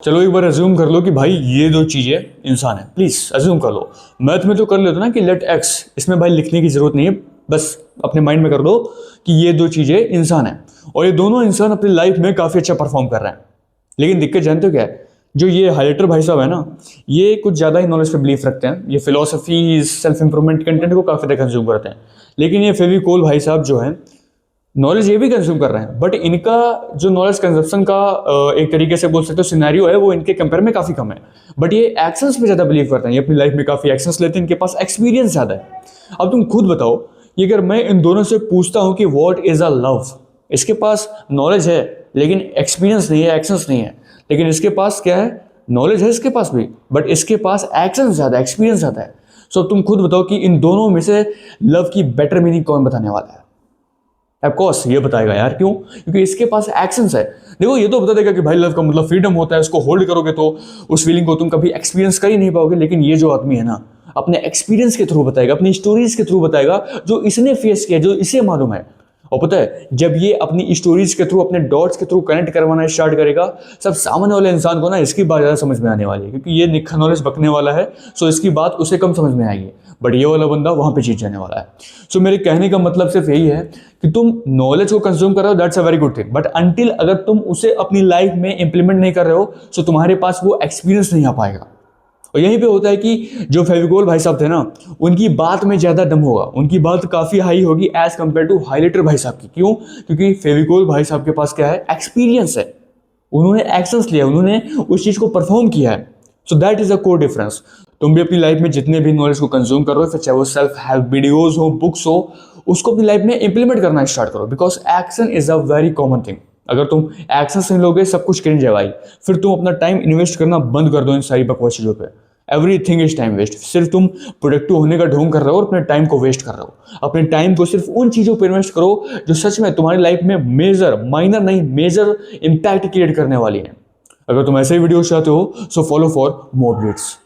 चलो एक बार अज्यूम कर लो कि भाई ये दो चीजें इंसान है। प्लीज अज्यूम कर लो। मैथ में तो कर लेते ना कि लेट एक्स, इसमें भाई लिखने की जरूरत नहीं है, बस अपने माइंड में कर दो कि ये दो चीजें इंसान है और ये दोनों इंसान अपनी लाइफ में काफी अच्छा परफॉर्म कर रहे हैं। लेकिन दिक्कत जानते हो क्या है? जो ये हाइलाइटर भाई साहब है ना, ये कुछ ज्यादा ही नॉलेज पे बिलीव रखते हैं। ये फिलोसफी सेल्फ इंप्रूवमेंट कंटेंट को काफी ज्यादा कंज्यूम करते हैं। लेकिन ये फेविकोल भाई साहब जो है, नॉलेज ये भी कंज्यूम कर रहे हैं, बट इनका जो नॉलेज कंजप्शन का एक तरीके से बोल सकते हो सिनेरियो है, वो इनके कंपेयर में काफी कम है। बट ये एक्शंस पे ज्यादा बिलीव करते हैं, ये अपनी लाइफ में काफी एक्शंस लेते हैं, इनके पास एक्सपीरियंस ज्यादा है। अब तुम खुद बताओ कि अगर मैं इन दोनों से पूछता हूं कि व्हाट इज अ लव, इसके पास नॉलेज है लेकिन एक्सपीरियंस नहीं है, एक्शंस नहीं है। लेकिन इसके पास क्या है? नॉलेज है इसके पास भी, बट इसके पास एक्शन ज्यादा, एक्सपीरियंस ज्यादा है। सो तुम खुद बताओ कि इन दोनों में से लव की बेटर मीनिंग कौन बताने वाला है? ऑफ कोर्स ये बताएगा यार। क्यों? क्योंकि इसके पास एक्शंस है। देखो, ये तो बता देगा कि भाई लव का मतलब फ्रीडम होता है, उसको होल्ड करोगे तो उस फीलिंग को तुम कभी एक्सपीरियंस कर ही नहीं पाओगे। लेकिन ये जो आदमी है ना, अपने एक्सपीरियंस के थ्रू बताएगा, अपनी स्टोरीज के थ्रू बताएगा, जो इसने फेस किया, जो इसे मालूम है। और पता है, जब ये अपनी स्टोरीज के थ्रू, अपने डॉट्स के थ्रू कनेक्ट करवाना स्टार्ट करेगा, सब सामने वाले इंसान को ना इसकी बात ज्यादा समझ में आने वाली है, क्योंकि ये निखा नॉलेज बकने वाला है। सो इसकी बात उसे कम समझ में आएगी, बट ये वाला बंदा वहां पे जीत जाने वाला है। सो मेरे कहने का मतलब सिर्फ यही है कि तुम नॉलेज को कंज्यूम कर रहे हो, that's a very good thing, but until अगर तुम उसे अपनी लाइफ में इंप्लीमेंट नहीं कर रहे हो, सो तुम्हारे पास वो एक्सपीरियंस नहीं आ पाएगा। और यहीं पे होता है कि जो फेविकोल भाई साहब थे ना, उनकी बात में ज्यादा दम होगा, उनकी बात काफी हाई होगी एज कंपेयर टू हाइलाइटर भाई साहब की। क्यों? क्योंकि फेविकोल भाई साहब के पास क्या है? एक्सपीरियंस है, उन्होंने एक्शंस लिया, उन्होंने उस चीज को परफॉर्म किया है। So that is a core difference. तुम भी अपनी लाइफ में जितने भी नॉलेज को कंज्यूम कर रहे हो, फिर चाहे वो सेल्फ हेल्प वीडियोज हो, बुक्स हो, उसको अपनी लाइफ में इंप्लीमेंट करना स्टार्ट करो, because action is a very common thing. अगर तुम एक्शन नहीं लोगे, सब कुछ क्रिंज है भाई। फिर तुम अपना टाइम इन्वेस्ट करना बंद कर दो इन सारी बकवास चीजों पे। Everything is time waste. सिर्फ तुम प्रोडक्टिव होने का ढोंग कर रहे हो और अपने टाइम को वेस्ट कर रहे हो। अपने टाइम को सिर्फ उन चीजों पर इन्वेस्ट करो जो सच में तुम्हारी लाइफ में मेजर, माइनर नहीं, मेजर इंपैक्ट क्रिएट करने वाली है। अगर तुम ऐसे ही वीडियो चाहते हो, so follow for more updates.